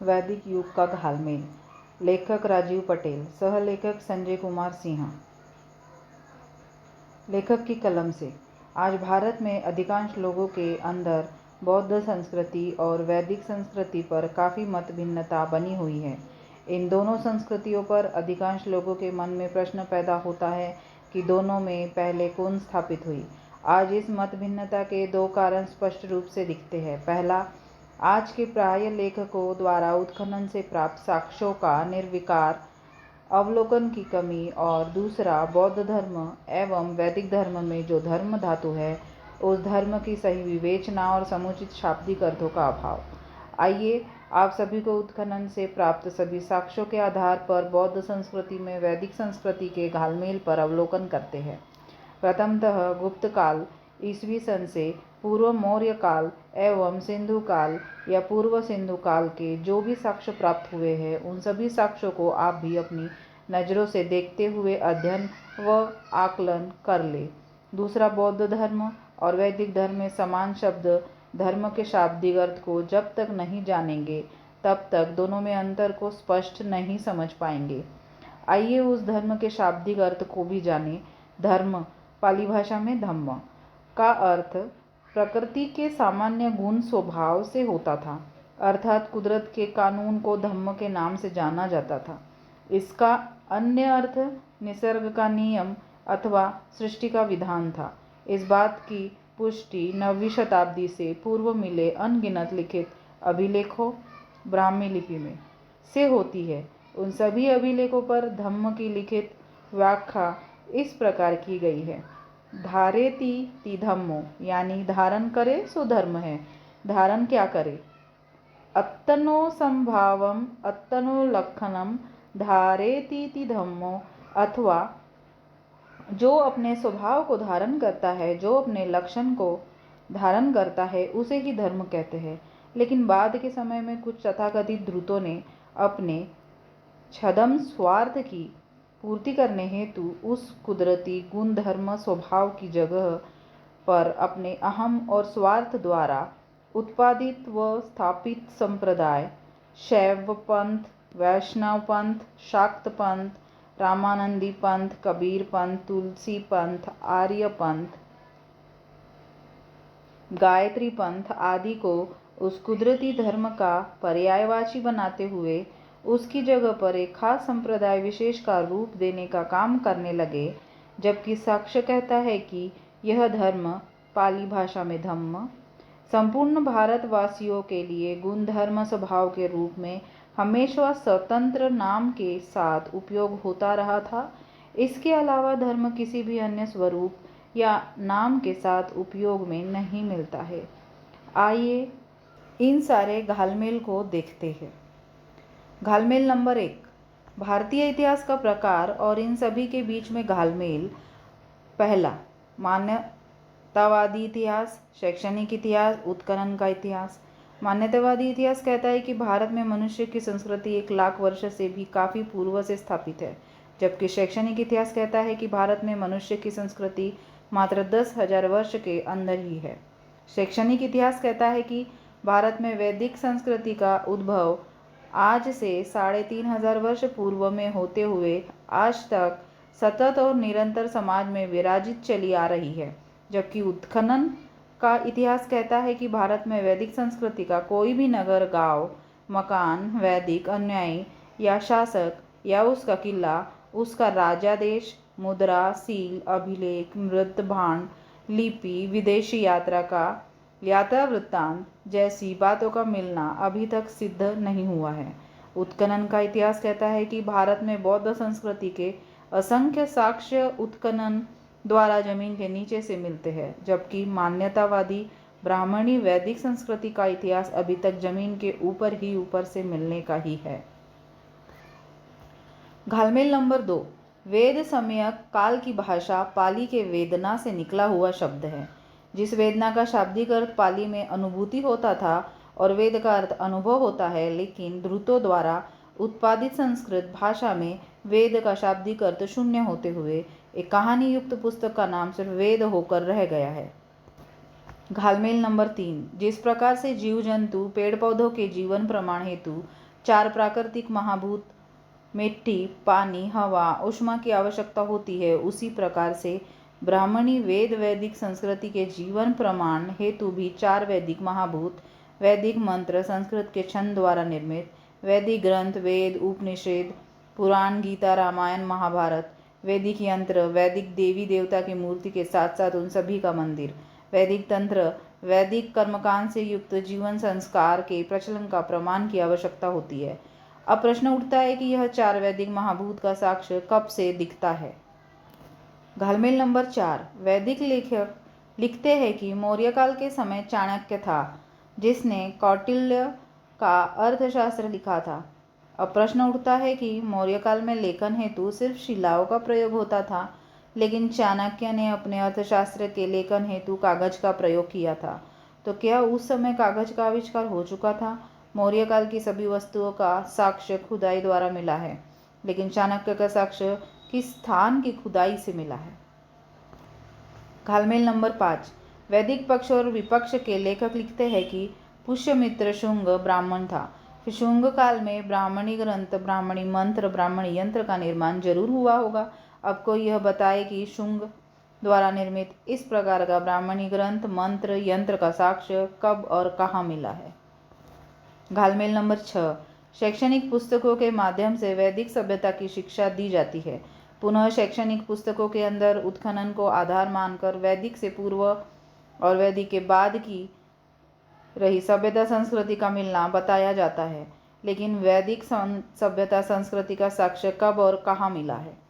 वैदिक युग का घालमेल। लेखक राजीव पटेल, सहलेखक संजय कुमार सिंह। लेखक की कलम से। आज भारत में अधिकांश लोगों के अंदर बौद्ध संस्कृति और वैदिक संस्कृति पर काफ़ी मत भिन्नता बनी हुई है। इन दोनों संस्कृतियों पर अधिकांश लोगों के मन में प्रश्न पैदा होता है कि दोनों में पहले कौन स्थापित हुई। आज इस मत भिन्नता के दो कारण स्पष्ट रूप से दिखते हैं। पहला, आज के प्राय लेखकों द्वारा उत्खनन से प्राप्त साक्ष्यों का निर्विकार अवलोकन की कमी, और दूसरा, बौद्ध धर्म एवं वैदिक धर्म में जो धर्म धातु है उस धर्म की सही विवेचना और समुचित शाब्दिक अर्थों का अभाव। आइए आप सभी को उत्खनन से प्राप्त सभी साक्ष्यों के आधार पर बौद्ध संस्कृति में वैदिक संस्कृति के घालमेल पर अवलोकन करते हैं। प्रथमतः गुप्त काल ईस्वी सन से पूर्व मौर्य काल एवं सिंधु काल या पूर्व सिंधु काल के जो भी साक्ष्य प्राप्त हुए हैं उन सभी साक्ष्यों को आप भी अपनी नज़रों से देखते हुए अध्ययन व आकलन कर ले। दूसरा, बौद्ध धर्म और वैदिक धर्म में समान शब्द धर्म के शाब्दिक अर्थ को जब तक नहीं जानेंगे तब तक दोनों में अंतर को स्पष्ट नहीं समझ पाएंगे। आइए उस धर्म के शाब्दिक अर्थ को भी जानें। धर्म पाली भाषा में धम्म का अर्थ प्रकृति के सामान्य गुण स्वभाव से होता था, अर्थात कुदरत के कानून को धम्म के नाम से जाना जाता था। इसका अन्य अर्थ निसर्ग का नियम अथवा सृष्टि का विधान था। इस बात की पुष्टि 9वीं शताब्दी से पूर्व मिले अनगिनत लिखित अभिलेखों ब्राह्मी लिपि में से होती है। उन सभी अभिलेखों पर धम्म की लिखित व्याख्या इस प्रकार की गई है: धारेति ति धम्मो, यानी धारण करे सो धर्म है। धारण क्या करे? अत्तनो संभावम अत्तनो लक्षणम धारेति ति धम्मो, अथवा जो अपने स्वभाव को धारण करता है, जो अपने लक्षण को धारण करता है, उसे ही धर्म कहते हैं। लेकिन बाद के समय में कुछ तथाकथित धूर्तों ने अपने छद्म स्वार्थ की पूर्ति करने हेतु उस कुदरती गुण धर्म स्वभाव की जगह पर अपने अहम और स्वार्थ द्वारा उत्पादित व स्थापित संप्रदाय शैव पंथ, वैष्णव पंथ, शाक्त पंथ, रामानंदी पंथ, कबीर पंथ, तुलसी पंथ, आर्य पंथ, गायत्री पंथ आदि को उस कुदरती धर्म का पर्यायवाची बनाते हुए उसकी जगह पर एक खास संप्रदाय विशेष का रूप देने का काम करने लगे। जबकि साक्ष्य कहता है कि यह धर्म, पाली भाषा में धम्म, संपूर्ण भारतवासियों के लिए गुण धर्म स्वभाव के रूप में हमेशा स्वतंत्र नाम के साथ उपयोग होता रहा था। इसके अलावा धर्म किसी भी अन्य स्वरूप या नाम के साथ उपयोग में नहीं मिलता है। आइए इन सारे घालमेल को देखते हैं। घालमेल नंबर 1, भारतीय इतिहास का प्रकार और इन सभी के बीच में घालमेल। पहला, मान्यतावादी इतिहास, शैक्षणिक इतिहास, उत्खनन का इतिहास। मान्यतावादी इतिहास कहता है कि भारत में मनुष्य की संस्कृति 1 लाख वर्ष से भी काफ़ी पूर्व से स्थापित है, जबकि शैक्षणिक इतिहास कहता है कि भारत में मनुष्य की संस्कृति मात्र 10,000 वर्ष के अंदर ही है। शैक्षणिक इतिहास कहता है कि भारत में वैदिक संस्कृति का उद्भव आज से 3,500 वर्ष पूर्व में होते हुए आज तक सतत और निरंतर समाज में विराजित चली आ रही है। जबकि उत्खनन का इतिहास कहता है कि भारत में वैदिक संस्कृति का कोई भी नगर, गांव, मकान वैदिक अन्यायी या शासक या उसका किला, उसका राजादेश, मुद्रा, सील, अभिलेख, मृत भांड, लिपि, विदेशी यात्रा वृत्तांत जैसी बातों का मिलना अभी तक सिद्ध नहीं हुआ है। उत्खनन का इतिहास कहता है कि भारत में बौद्ध संस्कृति के असंख्य साक्ष्य उत्खनन द्वारा जमीन के नीचे से मिलते हैं, जबकि मान्यतावादी ब्राह्मणी वैदिक संस्कृति का इतिहास अभी तक जमीन के ऊपर ही ऊपर से मिलने का ही है। घालमेल नंबर 2, वेद सम्यक काल की भाषा पाली के वेदना से निकला हुआ शब्द है। जिस वेदना का शाब्दिक अर्थ पाली में अनुभूति होता था और वेद का अर्थ अनुभव होता है, लेकिन धूर्तों द्वारा उत्पादित संस्कृत भाषा में वेद का शाब्दिक अर्थ शून्य होते हुए एक कहानी युक्त पुस्तक का नाम सिर्फ वेद होकर रह गया है। घालमेल नंबर 3, जिस प्रकार से जीव जंतु पेड़ पौधों के जीवन प्रमाण हेतु 4 प्राकृतिक महाभूत मिट्टी, पानी, हवा, ऊष्मा की आवश्यकता होती है, उसी प्रकार से ब्राह्मणी वेद वैदिक संस्कृति के जीवन प्रमाण हेतु भी 4 वैदिक महाभूत, वैदिक मंत्र, संस्कृत के छंद द्वारा निर्मित, वैदिक ग्रंथ, वेद, उपनिषद, पुराण, गीता, रामायण, महाभारत, वैदिक यंत्र, वैदिक देवी देवता की मूर्ति के साथ साथ उन सभी का मंदिर, वैदिक तंत्र, वैदिक कर्मकांड से युक्त जीवन संस्कार के प्रचलन का प्रमाण की आवश्यकता होती है। अब प्रश्न उठता है कि यह 4 वैदिक महाभूत का साक्ष्य कब से दिखता है। घालमेल नंबर 4। वैदिक लेखक लिखते हैं कि मौर्य काल के समय चाणक्य था, जिसने कौटिल्य का अर्थशास्त्र लिखा था। अब प्रश्न उठता है कि मौर्य काल में लेखन हेतु सिर्फ शिलाओं का प्रयोग होता था, लेकिन चाणक्य ने अपने अर्थशास्त्र के लेखन हेतु कागज का प्रयोग किया था। तो क्या उस समय कागज का आविष्कार हो चुका था? मौर्य काल की सभी वस्तुओं का साक्ष्य खुदाई द्वारा मिला है, लेकिन चाणक्य का साक्ष्य किस स्थान की खुदाई से मिला है? घालमेल नंबर 5। वैदिक पक्ष और विपक्ष के लेखक लिखते हैं कि पुष्यमित्र शुंग ब्राह्मण था। फिर शुंग काल में ब्राह्मणी ग्रंथ, ब्राह्मणी मंत्र, ब्राह्मणी यंत्र का निर्माण जरूर हुआ होगा। अब कोई यह बताए कि शुंग द्वारा निर्मित इस प्रकार का ब्राह्मणी ग्रंथ, मंत्र, यंत्र का साक्ष्य कब और कहाँ मिला है? घालमेल नंबर 6। शैक्षणिक पुस्तकों के माध्यम से वैदिक सभ्यता की शिक्षा दी जाती है। पुनः शैक्षणिक पुस्तकों के अंदर उत्खनन को आधार मानकर वैदिक से पूर्व और वैदिक के बाद की रही सभ्यता संस्कृति का मिलना बताया जाता है, लेकिन वैदिक सभ्यता संस्कृति का साक्ष्य कब और कहाँ मिला है?